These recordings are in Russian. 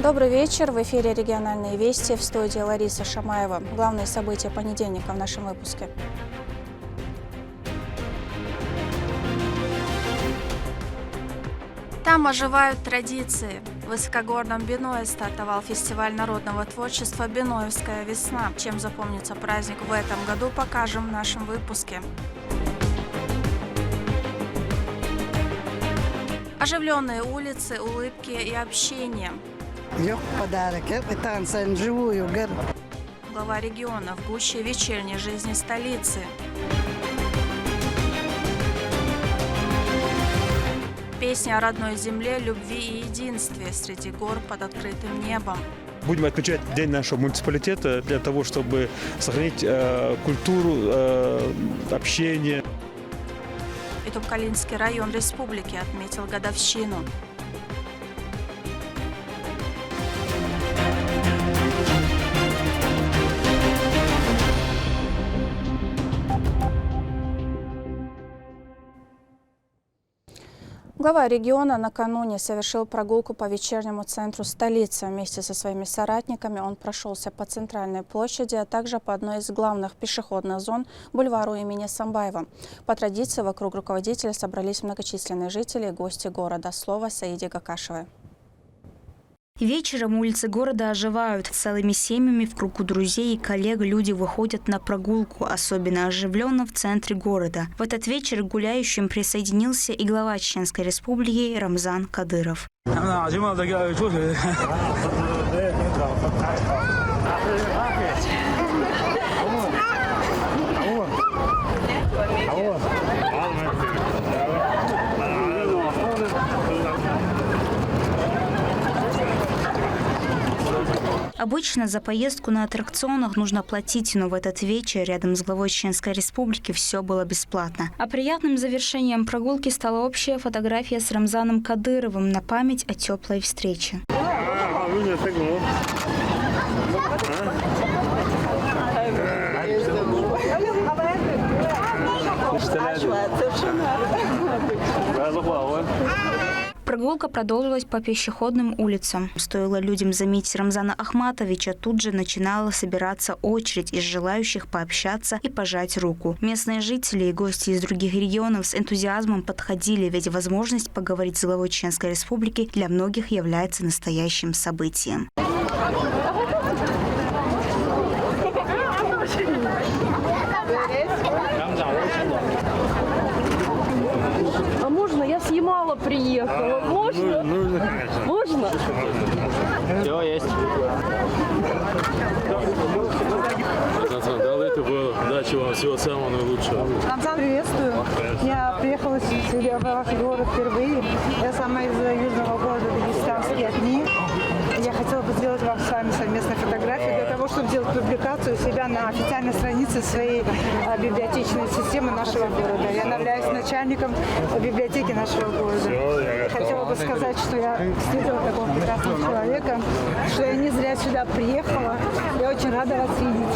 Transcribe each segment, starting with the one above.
Добрый вечер. В эфире «Региональные вести», в студии Лариса Шамаева. Главные события понедельника в нашем выпуске. Там оживают традиции. В высокогорном Биное стартовал фестиваль народного творчества «Биноевская весна». Чем запомнится праздник в этом году, покажем в нашем выпуске. Оживленные улицы, улыбки и общение. Подарок, это танцы вживую. Глава региона в гуще вечерней жизни столицы. Песня о родной земле, любви и единстве среди гор под открытым небом. Будем отмечать День нашего муниципалитета для того, чтобы сохранить культуру общения. И Тубкалинский район республики отметил годовщину. Глава региона накануне совершил прогулку по вечернему центру столицы. Вместе со своими соратниками он прошелся по центральной площади, а также по одной из главных пешеходных зон бульвару имени Самбаева. По традиции вокруг руководителя собрались многочисленные жители и гости города. Слово Саиде Гакашевой. Вечером улицы города оживают. Целыми семьями в кругу друзей и коллег люди выходят на прогулку, особенно оживленно в центре города. В этот вечер к гуляющим присоединился и глава Чеченской республики Рамзан Кадыров. Обычно за поездку на аттракционах нужно платить, но в этот вечер рядом с главой Чеченской республики все было бесплатно. А приятным завершением прогулки стала общая фотография с Рамзаном Кадыровым на память о теплой встрече. Прогулка продолжилась по пешеходным улицам. Стоило людям заметить Рамзана Ахматовича, тут же начинала собираться очередь из желающих пообщаться и пожать руку. Местные жители и гости из других регионов с энтузиазмом подходили, ведь возможность поговорить с главой Чеченской республики для многих является настоящим событием. А можно? Я с Ямала приехала. Можно? Можно? Все есть. Это было. Удачи вам, всего самого наилучшего. Рамзан, приветствую. Я приехала в ваш город впервые. Я сама из южного города Дагестанский Атни. Я хотела бы сделать вам с вами совместную фотографию для того, чтобы сделать публикацию себя на официальной странице своей библиотечной системы нашего города. Я являюсь начальником библиотеки нашего города. Я хотела бы сказать, что я встретила такого прекрасного человека, что я не зря сюда приехала. Я очень рада вас видеть.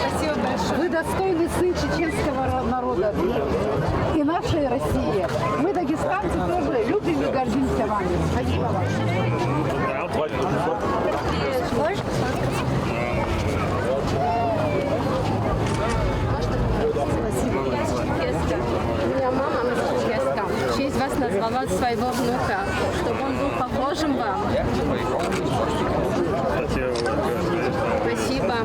Спасибо большое. Вы достойный сын чеченского народа и нашей России. Мы, дагестанцы, тоже любим и гордимся вами. Спасибо вам. Моя мама Чеченска. В честь вас назвала своего внука, чтобы он был похожим вам. Спасибо.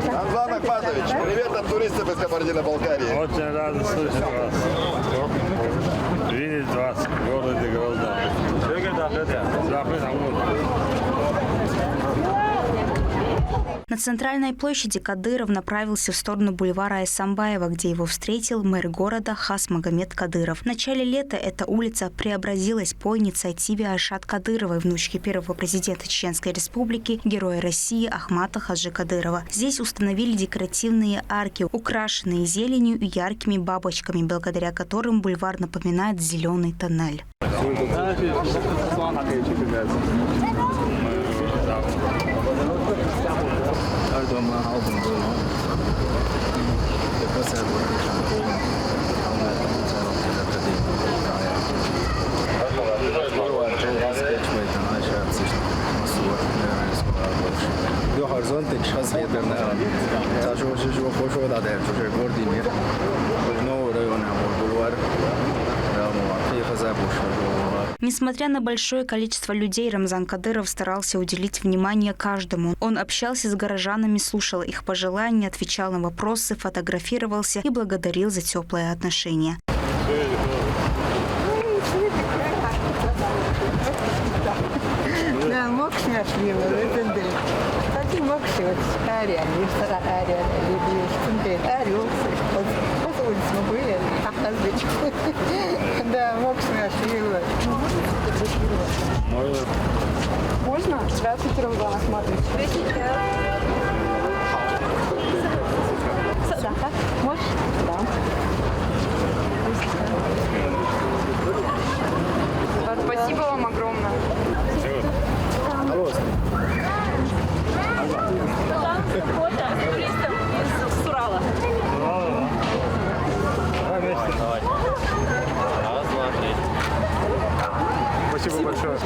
Рамзан Ахматович, привет от туристов из Кабардино-Балкарии. Очень рад слышать вас. Видеть вас в городе Грозном. На центральной площади Кадыров направился в сторону бульвара Айсамбаева, где его встретил мэр города Хасмагомед Кадыров. В начале лета эта улица преобразилась по инициативе Айшат Кадыровой, внучки первого президента Чеченской Республики, героя России Ахмата Хаджи Кадырова. Здесь установили декоративные арки, украшенные зеленью и яркими бабочками, благодаря которым бульвар напоминает зеленый тоннель. Несмотря на большое количество людей, Рамзан Кадыров старался уделить внимание каждому. Он общался с горожанами, слушал их пожелания, отвечал на вопросы, фотографировался и благодарил за теплые отношения. Можно? Здравствуйте, Рамзан Ахматович. Да. Можешь? Да. Спасибо вам огромное. Из Урала. Спасибо большое.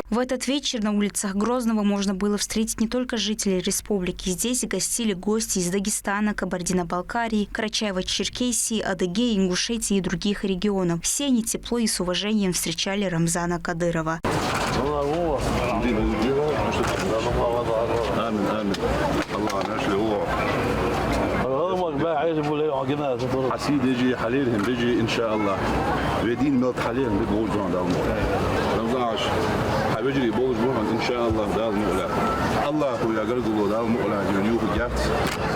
В этот вечер на улицах Грозного можно было встретить не только жителей республики. Здесь гостили гости из Дагестана, Кабардино-Балкарии, Карачаево-Черкесии, Адыгеи, Ингушетии и других регионов. Все они тепло и с уважением встречали Рамзана Кадырова. حسيد يجي حليلهم بيجي ان شاء الله ريدين ملت حليلهم بيقول جون دال المولى رمضان عاش حبيجري بولج بوهن ان شاء الله دال المولى الله هو يقرقلوا دال المولى جنيوب جات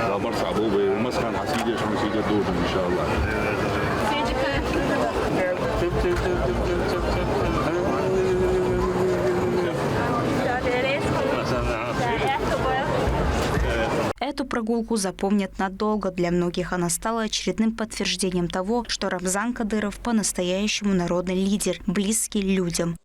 لا مرفع بوبي ومسكن حسيد ايش حسيد دور ان شاء الله Эту прогулку запомнят надолго. Для многих она стала очередным подтверждением того, что Рамзан Кадыров по-настоящему народный лидер, близкий людям.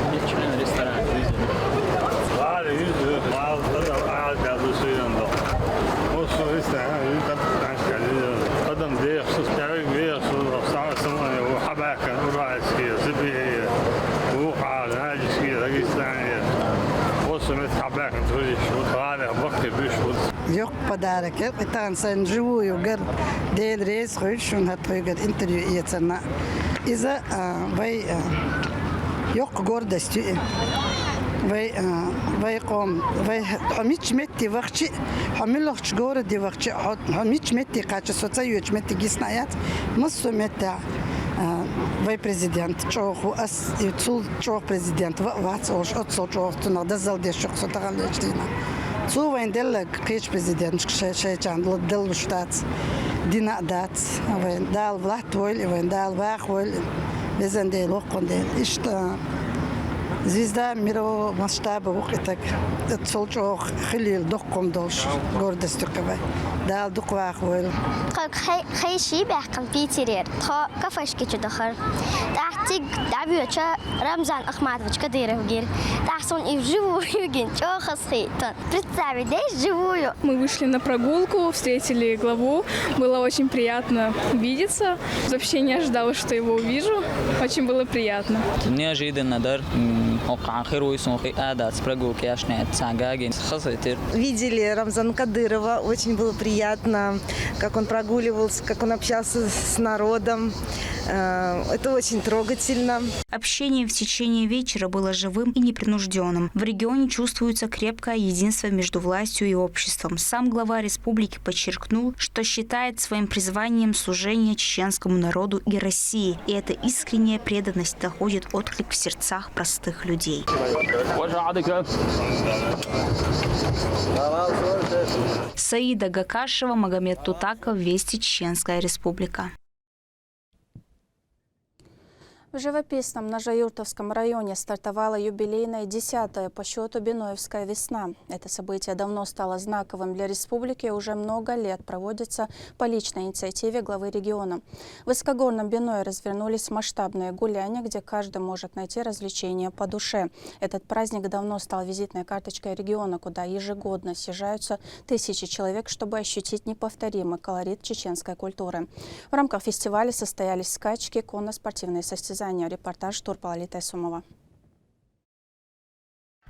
Yok pодарок. Это инсан живую гер дел рейс хочешь на твой гер интервью и цена. Из-за вай yok гордости. Вай ком вай хамич метти вахчи хамилохч городе вахчи хамич метти качество цаюч метти гиснаят массу метта вай президент чоху ас и цул чох президент вац ош отцол чох тuna дазал дешок сотагалечтина цу вайн дел кеч президент шейчан дел штат дина дат вайн дал влат вой вайн дал вах вой безен дел оконде ишта звезда мирового масштаба вокытак цул чох хилил докком долш гордостью кабай дал дуквах вой خيشي بحكم في تيرير تخا كفاش كي تدخل تحتيج دعبيوتشا رمزان أخماتوش كديره وجير تحسون إفجوه يجين شو خصيتون представить живую. Мы вышли на прогулку, встретили главу, было очень приятно видеться. Вообще не ожидала, что его увижу, очень было приятно. Неожиданно, да. Видели Рамзана Кадырова, очень было приятно, как он прогуливался, как он общался с народом. Это очень трогательно. Общение в течение вечера было живым и непринужденным. В регионе чувствуется крепкое единство между властью и обществом. Сам глава республики подчеркнул, что считает своим призванием служение чеченскому народу и России. И эта искренняя преданность находит отклик в сердцах простых людей. Саида Гакашева, Магомед Тутаков, Вести, Чеченская Республика. В живописном Нажаюртовском районе стартовала юбилейная 10-я по счету Биноевская весна. Это событие давно стало знаковым для республики и уже много лет проводится по личной инициативе главы региона. В высокогорном Биное развернулись масштабные гуляния, где каждый может найти развлечения по душе. Этот праздник давно стал визитной карточкой региона, куда ежегодно съезжаются тысячи человек, чтобы ощутить неповторимый колорит чеченской культуры. В рамках фестиваля состоялись скачки, конно-спортивные состязания. Репортаж Турпала Тайсумова.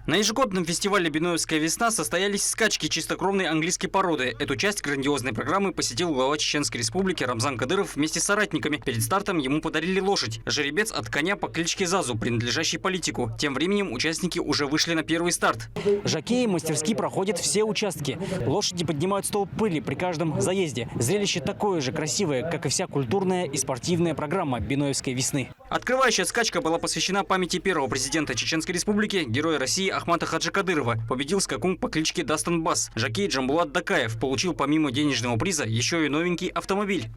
На ежегодном фестивале «Биноевская весна» состоялись скачки чистокровной английской породы. Эту часть грандиозной программы посетил глава Чеченской Республики Рамзан Кадыров вместе с соратниками. Перед стартом ему подарили лошадь. Жеребец от коня по кличке Зазу, принадлежащий политику. Тем временем участники уже вышли на первый старт. Жокеи мастерски проходят все участки. Лошади поднимают столб пыли при каждом заезде. Зрелище такое же красивое, как и вся культурная и спортивная программа «Биноевской весны». Открывающая скачка была посвящена памяти первого президента Чеченской Республики, героя России Ахмата Хаджи Кадырова. Победил скакун по кличке Дастан Бас. Жокей Джамбулат Дакаев получил помимо денежного приза еще и новенький автомобиль.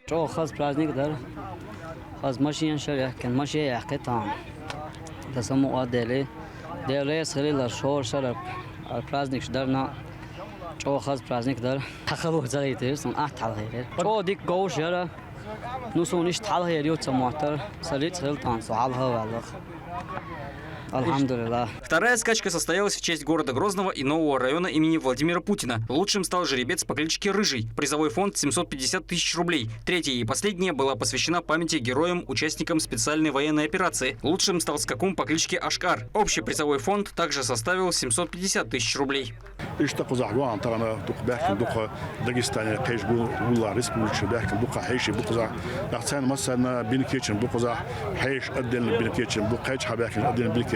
Вторая скачка состоялась в честь города Грозного и нового района имени Владимира Путина. Лучшим стал жеребец по кличке Рыжий. Призовой фонд 750 тысяч рублей. Третья и последняя была посвящена памяти героям, участникам специальной военной операции. Лучшим стал скакун по кличке Ашкар. Общий призовой фонд также составил 750 тысяч рублей.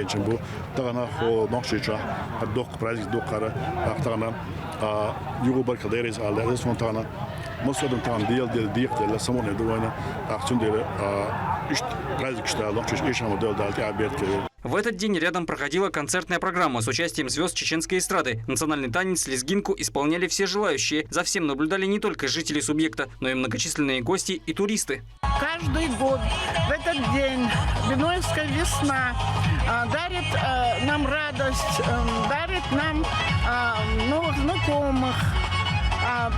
جنبو تغنا خو نقشة الدق برازيل دقارة تغنا يجو بركة دايرز على الاسم تغنا مصدر تغنا ديال ديق ديال سمون دوينا أحسن ديال إيش برازيل كشتال نقشة إيش هم ديال دالتي عبيد كده. В этот день рядом проходила концертная программа с участием звезд чеченской эстрады. Национальный танец лезгинку исполняли все желающие. За всем наблюдали не только жители субъекта, но и многочисленные гости и туристы. Каждый год в этот день Биноевская весна дарит нам радость, дарит нам новых знакомых.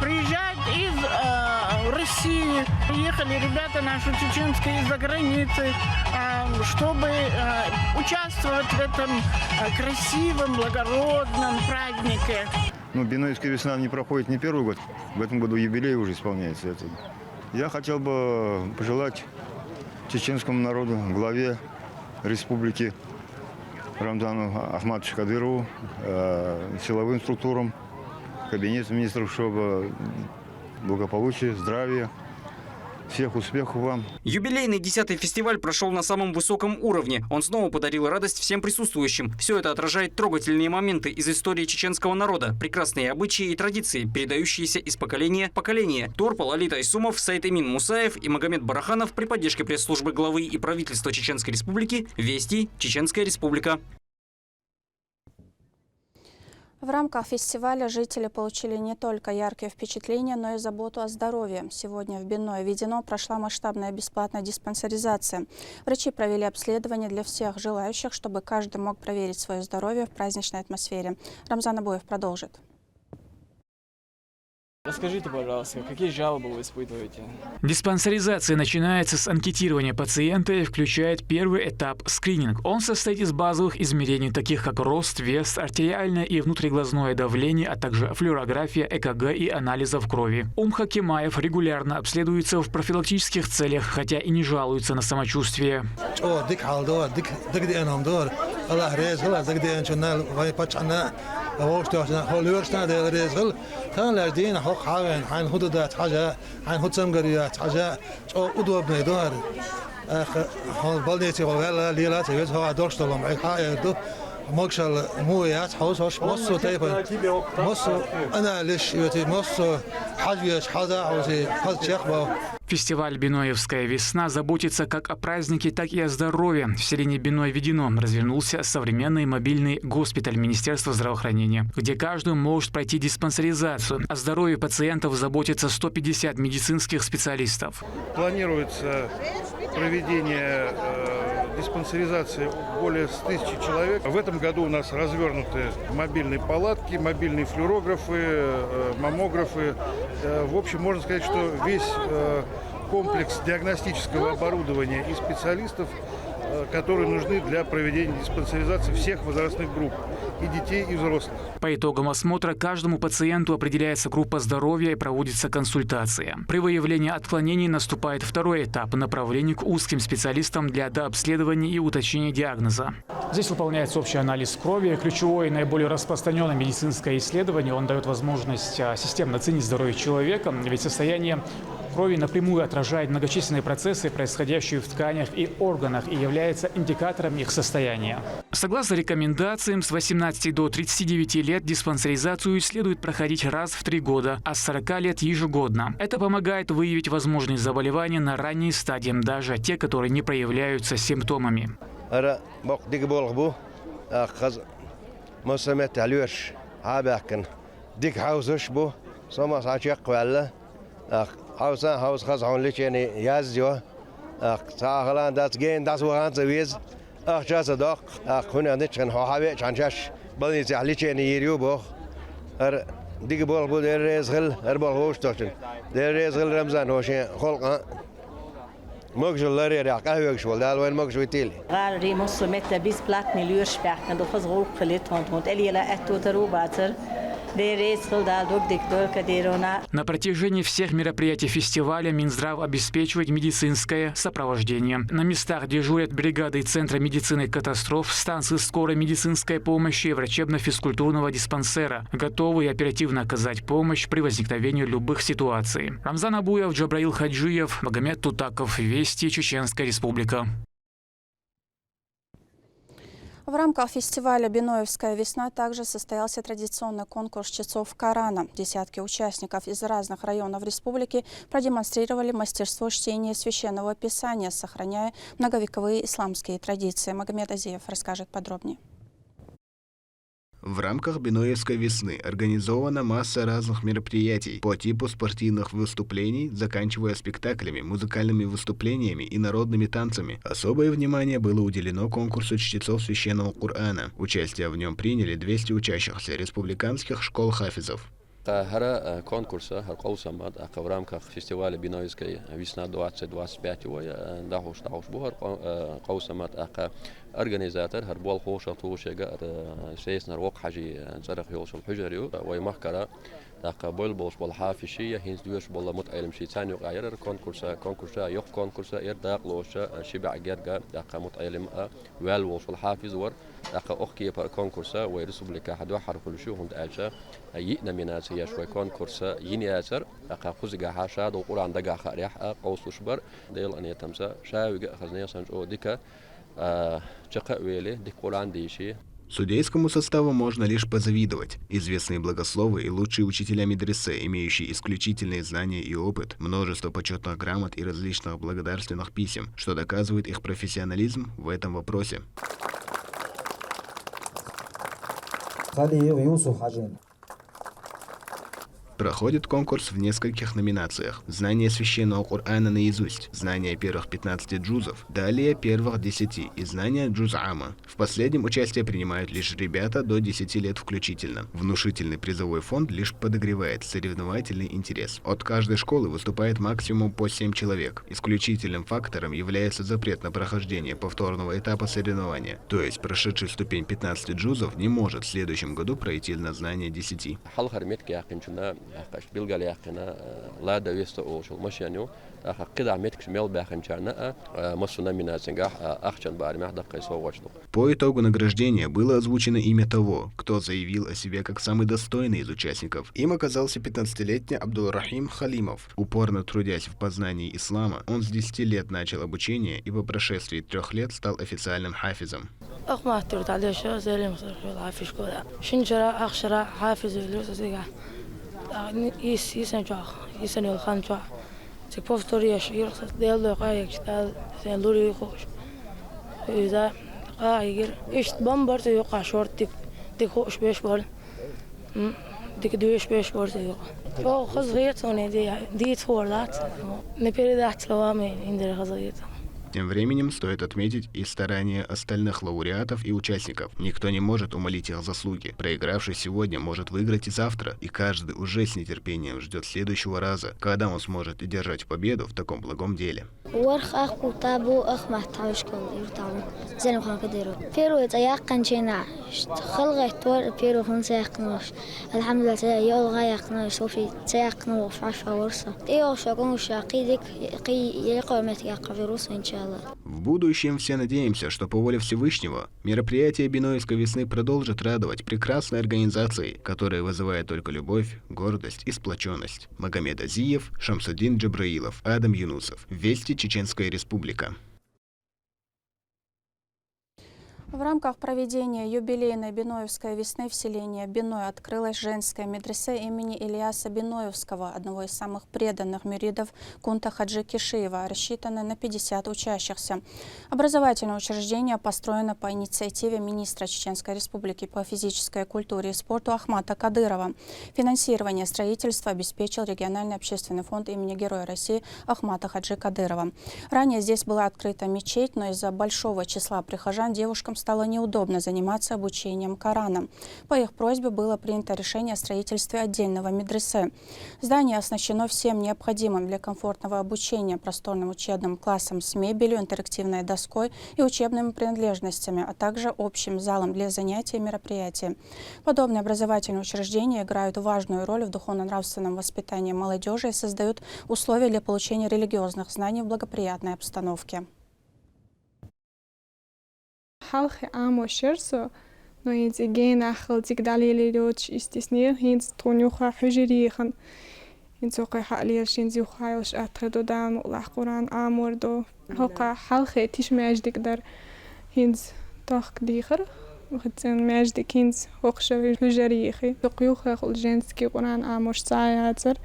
Приезжают из России, приехали ребята наши чеченские из-за границы, чтобы участвовать в этом красивом, благородном празднике. Биноевская весна не проходит не первый год, в этом году юбилей уже исполняется. Я хотел бы пожелать чеченскому народу, главе республики Рамзану Ахматовичу Кадырову, силовым структурам, кабинет министров, чтобы благополучия, здравия, всех успехов вам. Юбилейный 10-й фестиваль прошел на самом высоком уровне. Он снова подарил радость всем присутствующим. Все это отражает трогательные моменты из истории чеченского народа, прекрасные обычаи и традиции, передающиеся из поколения в поколение. Турпал Али Тайсумов, Саид Эмин Мусаев и Магомед Бараханов при поддержке пресс-службы главы и правительства Чеченской Республики. Вести, Чеченская Республика. В рамках фестиваля жители получили не только яркие впечатления, но и заботу о здоровье. Сегодня в Биное-Видино прошла масштабная бесплатная диспансеризация. Врачи провели обследование для всех желающих, чтобы каждый мог проверить свое здоровье в праздничной атмосфере. Рамзан Абуев продолжит. Расскажите, пожалуйста, какие жалобы вы испытываете? Диспансеризация начинается с анкетирования пациента и включает первый этап – скрининг. Он состоит из базовых измерений, таких как рост, вес, артериальное и внутриглазное давление, а также флюорография, ЭКГ и анализов крови. Умха Кемаев регулярно обследуется в профилактических целях, хотя и не жалуется на самочувствие. الله رزق زقدين شنا ويبتشنا ووشتنا هولورشنا ده رزق كان لدينا حق عين عن حدودات حاجة عن حدسمجريات حاجة أو أدوب ندار هون بلدتي ولا ليلات يجوا دورشتلهم عقائد مقشل مويات حوش مصو تيبا مصو أنا ليش يوتي مصو حاجيش حدا عوزي حد شيخبا. Фестиваль «Биноевская весна» заботится как о празднике, так и о здоровье. В селении Биной-Ведено развернулся современный мобильный госпиталь Министерства здравоохранения, где каждый может пройти диспансеризацию. О здоровье пациентов заботится 150 медицинских специалистов. Планируется проведение диспансеризации более 1000 человек. В этом году у нас развернуты мобильные палатки, мобильные флюорографы, маммографы. В общем, можно сказать, что весь комплекс диагностического оборудования и специалистов, которые нужны для проведения диспансеризации всех возрастных групп, и детей, и взрослых. По итогам осмотра каждому пациенту определяется группа здоровья и проводится консультация. При выявлении отклонений наступает второй этап – направление к узким специалистам для дообследования и уточнения диагноза. Здесь выполняется общий анализ крови. Ключевое и наиболее распространенное медицинское исследование. Он дает возможность системно оценить здоровье человека, ведь состояние крови напрямую отражает многочисленные процессы, происходящие в тканях и органах, и является индикатором их состояния. Согласно рекомендациям, с 18 до 39 лет диспансеризацию следует проходить раз в 3 года, а с 40 лет ежегодно. Это помогает выявить возможные заболевания на ранней стадии, даже те, которые не проявляются симптомами. Haus خزعون ليشاني يازجوا ساهلان دات جين داس وغان زويز جاز دق هنا نتشن حوابي شانشاش بلني زحليشاني يريوبو ديك بول بود رزغل بول هوش توشن رزغل رمضان هوشين خلق مقجل لري قهوه شول دال وين مقجو تيلي قال ري مصر متى بيس بلاك مليور شبعت دو خزغول خليت هون الي لا اتو ترو باتر. На протяжении всех мероприятий фестиваля Минздрав обеспечивает медицинское сопровождение. На местах дежурят бригады Центра медицины катастроф, станции скорой медицинской помощи и врачебно-физкультурного диспансера, готовые оперативно оказать помощь при возникновении любых ситуаций. Рамзан Абуев, Джабраил Хаджиев, Магомед Тутаков. Вести, Чеченская Республика. В рамках фестиваля «Биноевская весна» также состоялся традиционный конкурс чтецов Корана. Десятки участников из разных районов республики продемонстрировали мастерство чтения священного писания, сохраняя многовековые исламские традиции. Магомед Азиев расскажет подробнее. В рамках Биноевской весны организована масса разных мероприятий по типу спортивных выступлений, заканчивая спектаклями, музыкальными выступлениями и народными танцами. Особое внимание было уделено конкурсу чтецов священного Корана. Участие в нем приняли 200 учащихся республиканских школ хафизов. هر کنکورس هر قوسم в рамках фестиваля Биноевской весна 2025 داهوش بو هر قوسم организатор هر بول خوش توشجا سيسنا وق حجي صرخ يوصل حجريو ويمحكرا تقبل بوش بالحافشية هنز دوش بالله متعلم شيء ثاني غير كونكورس يق كونكورس يرداق لوش شبع جرجا تق متعلم والوش الحافظ ور تق أخكي بر كونكورس ويرسبلك حد واحد كل شيء هند أجا يئنا من أسيا شوي كونكورس يني أسر تق خزجا حاشا دو قرآن دجا خريح قوس وشبر ديل أن يتمسا شاوي خزنيا سنجو ديكا جقا ويلي ديك قرآن ديشي. Судейскому составу можно лишь позавидовать. Известные благословы и лучшие учителя медресе, имеющие исключительные знания и опыт, множество почетных грамот и различных благодарственных писем, что доказывает их профессионализм в этом вопросе. Проходит конкурс в нескольких номинациях. Знание священного Корана наизусть, знание первых 15 джузов, далее первых 10 и знание джуз-ама. В последнем участие принимают лишь ребята до 10 лет включительно. Внушительный призовой фонд лишь подогревает соревновательный интерес. От каждой школы выступает максимум по 7 человек. Исключительным фактором является запрет на прохождение повторного этапа соревнования. То есть прошедший ступень 15 джузов не может в следующем году пройти на знание 10. أخش بيلقى لياقنا لا دويست أو شو مشيانيو أخ قطع متكش ميل باخن شارنا مصنا من سنجاح أخشن بعد ما حدق يسووشلو. По итогу награждения было озвучено имя того, кто заявил о себе как самый достойный из участников. Им оказался 15-летний Абдул-Рахим Халимов. Упорно трудясь в познании ислама, он с 10 лет начал обучение и по прошествии 3 лет стал официальным хафизом. Тем временем стоит отметить и старания остальных лауреатов и участников. Никто не может умалить их заслуги. Проигравший сегодня может выиграть и завтра, и каждый уже с нетерпением ждет следующего раза, когда он сможет одержать победу в таком благом деле. В будущем все надеемся, что по воле Всевышнего мероприятие Бинойской весны продолжит радовать прекрасной организацией, которая вызывает только любовь, гордость и сплоченность. Магомед Азиев, Шамсудин Джабраилов, Адам Юнусов. Вести, Чеченская Республика. В рамках проведения юбилейной Биноевской весны в селении Биной открылась женская медресе имени Ильяса Биноевского, одного из самых преданных мюридов Кунта Хаджи Кишиева, рассчитанная на 50 учащихся. Образовательное учреждение построено по инициативе министра Чеченской Республики по физической культуре и спорту Ахмата Кадырова. Финансирование строительства обеспечил региональный общественный фонд имени Героя России Ахмата Хаджи Кадырова. Ранее здесь была открыта мечеть, но из-за большого числа прихожан девушкам стало неудобно заниматься обучением Корана. По их просьбе было принято решение о строительстве отдельного медресе. Здание оснащено всем необходимым для комфортного обучения, просторным учебным классом с мебелью, интерактивной доской и учебными принадлежностями, а также общим залом для занятий и мероприятий. Подобные образовательные учреждения играют важную роль в духовно-нравственном воспитании молодежи и создают условия для получения религиозных знаний в благоприятной обстановке. Халхи амо шерсо, но инзиген ахл тигдалили лёч истеснир хинц тунюха хужирихан. Инцока халир шинзюхайош атхедодан улах Куран амордо. Хока халхи тиш мяждикдар хинц тахкдихар. وختن ماجد كنز وخشة هجريخي تقيوخ الجنسكي قرآن آموش ساياتر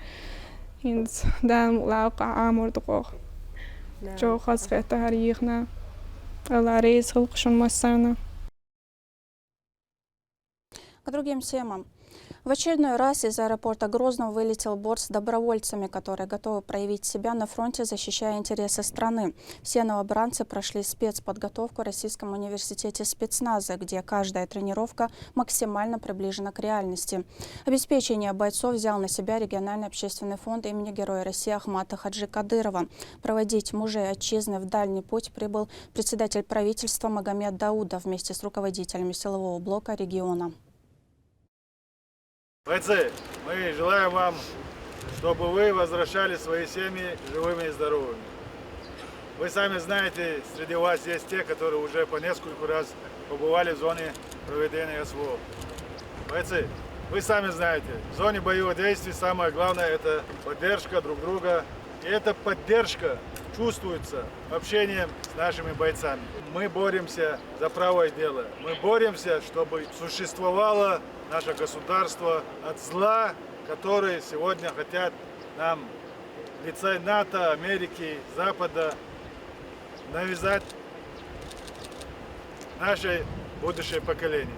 هنز دام لاقع آمور دقوخ جو خاصة تاريخنا الله ريس خلقشن مسانا. К другим темам. В очередной раз из аэропорта Грозного вылетел борт с добровольцами, которые готовы проявить себя на фронте, защищая интересы страны. Все новобранцы прошли спецподготовку в Российском университете спецназа, где каждая тренировка максимально приближена к реальности. Обеспечение бойцов взял на себя региональный общественный фонд имени Героя России Ахмата Хаджи Кадырова. Проводить мужей отчизны в дальний путь прибыл председатель правительства Магомед Даудов вместе с руководителями силового блока региона. Бойцы, мы желаем вам, чтобы вы возвращали свои семьи живыми и здоровыми. Вы сами знаете, среди вас есть те, которые уже по нескольку раз побывали в зоне проведения СВО. Бойцы, вы сами знаете, в зоне боевых действий самое главное – это поддержка друг друга. И эта поддержка чувствуется общением с нашими бойцами. Мы боремся за правое дело. Мы боремся, чтобы существовало наше государство от зла, которые сегодня хотят нам лица НАТО, Америки, Запада навязать наше будущее поколение.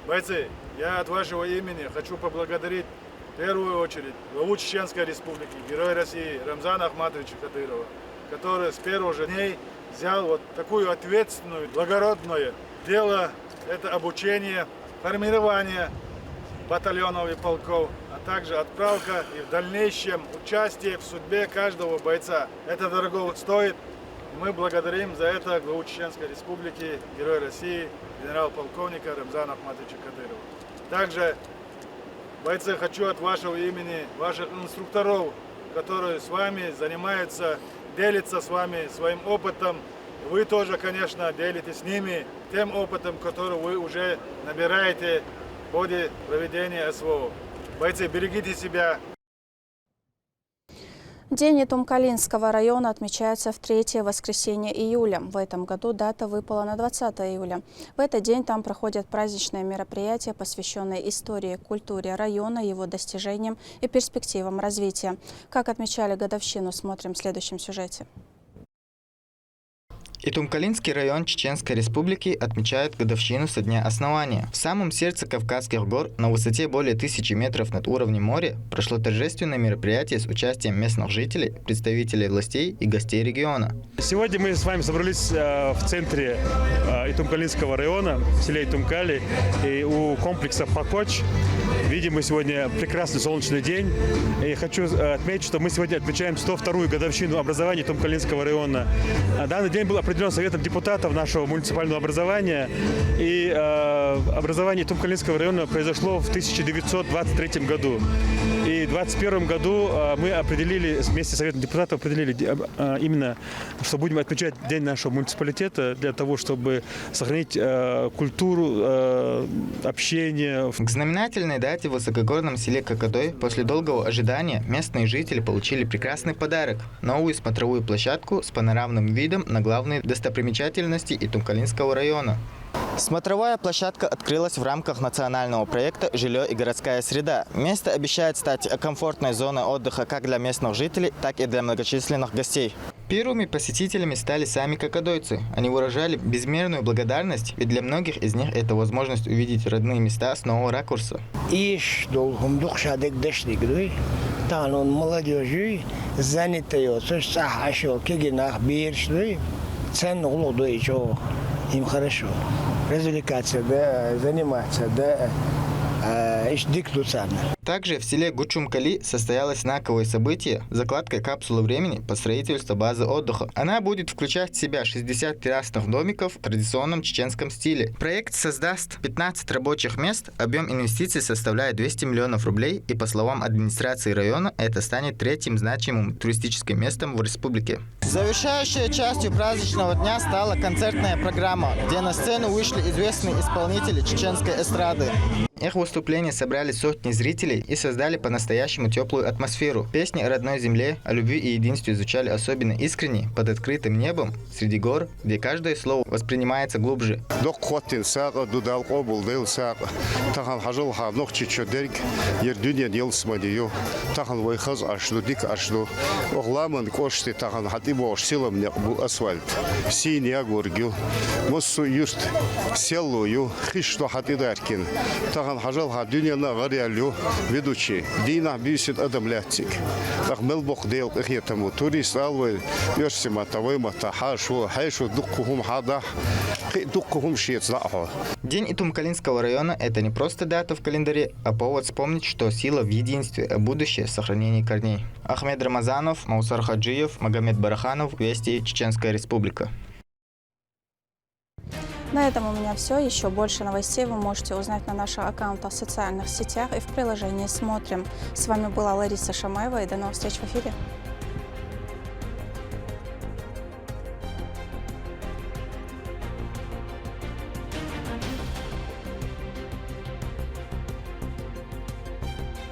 Бойцы, я от вашего имени хочу поблагодарить в первую очередь главу Чеченской Республики, Героя России Рамзана Ахматовича Кадырова, который с первых же дней взял вот такую ответственную, благородное дело, это обучение, формирование батальонов и полков, а также отправка и в дальнейшем участие в судьбе каждого бойца. Это дорого стоит. Мы благодарим за это главу Чеченской Республики, Героя России, генерал-полковника Рамзана Ахматовича Кадырова. Также Бойцы, хочу от вашего имени, ваших инструкторов, которые с вами занимаются, делятся с вами своим опытом. Вы тоже, конечно, делитесь с ними тем опытом, который вы уже набираете в ходе проведения СВО. Бойцы, берегите себя. День Итумкалинского района отмечается в 3-е воскресенье июля. В этом году дата выпала на 20 июля. В этот день там проходят праздничные мероприятия, посвященные истории, культуре района, его достижениям и перспективам развития. Как отмечали годовщину, смотрим в следующем сюжете. Итумкалинский район Чеченской Республики отмечает годовщину со дня основания. В самом сердце Кавказских гор, на высоте более 1000 метров над уровнем моря, прошло торжественное мероприятие с участием местных жителей, представителей властей и гостей региона. Сегодня мы с вами собрались в центре Итумкалинского района, в селе Итумкали, и у комплекса Покоч. Видим мы сегодня прекрасный солнечный день. И хочу отметить, что мы сегодня отмечаем 102-ю годовщину образования Итумкалинского района. Данный день был определен Советом депутатов нашего муниципального образования. И образование Итумкалинского района произошло в 1923 году. И в 2021 году мы определили, вместе с Советом депутатов определили именно, что будем отмечать День нашего муниципалитета для того, чтобы сохранить культуру, общение. К знаменательной дате в высокогорном селе Кокодой после долгого ожидания местные жители получили прекрасный подарок – новую смотровую площадку с панорамным видом на главные достопримечательности Итумкалинского района. Смотровая площадка открылась в рамках национального проекта «Жилье и городская среда». Место обещает стать комфортной зоной отдыха как для местных жителей, так и для многочисленных гостей. Первыми посетителями стали сами кокодойцы. Они выражали безмерную благодарность, ведь для многих из них это возможность увидеть родные места с нового ракурса. Им хорошо. Развлекаться, да, заниматься, да, Также в селе Гучумкали состоялось знаковое событие – закладка капсулы времени по строительству базы отдыха. Она будет включать в себя 60 террасных домиков в традиционном чеченском стиле. Проект создаст 15 рабочих мест, объем инвестиций составляет 200 миллионов рублей, и по словам администрации района, это станет 3-м значимым туристическим местом в республике. Завершающей частью праздничного дня стала концертная программа, где на сцену вышли известные исполнители чеченской эстрады. Их выступления собрали сотни зрителей и создали по-настоящему теплую атмосферу. Песни о родной земле, о любви и единстве звучали особенно искренне, под открытым небом, среди гор, где каждое слово воспринимается глубже. Хажалха дюняна гариалю ведучий дина бисит адамлятик. Ахмел бог дел ихетаму турист алвай версима тавайма тахашу хайшу дуккухум хада дуккухум шиецлахо. День Итумкалинского района – это не просто дата в календаре, а повод вспомнить, что сила в единстве, а будущее – сохранение корней. Ахмед Рамазанов, Маусар Хаджиев, Магомед Бараханов, Вести, Чеченская Республика. На этом у меня все. Еще больше новостей вы можете узнать на наших аккаунтах в социальных сетях и в приложении «Смотрим». С вами была Лариса Шамаева, и до новых встреч в эфире.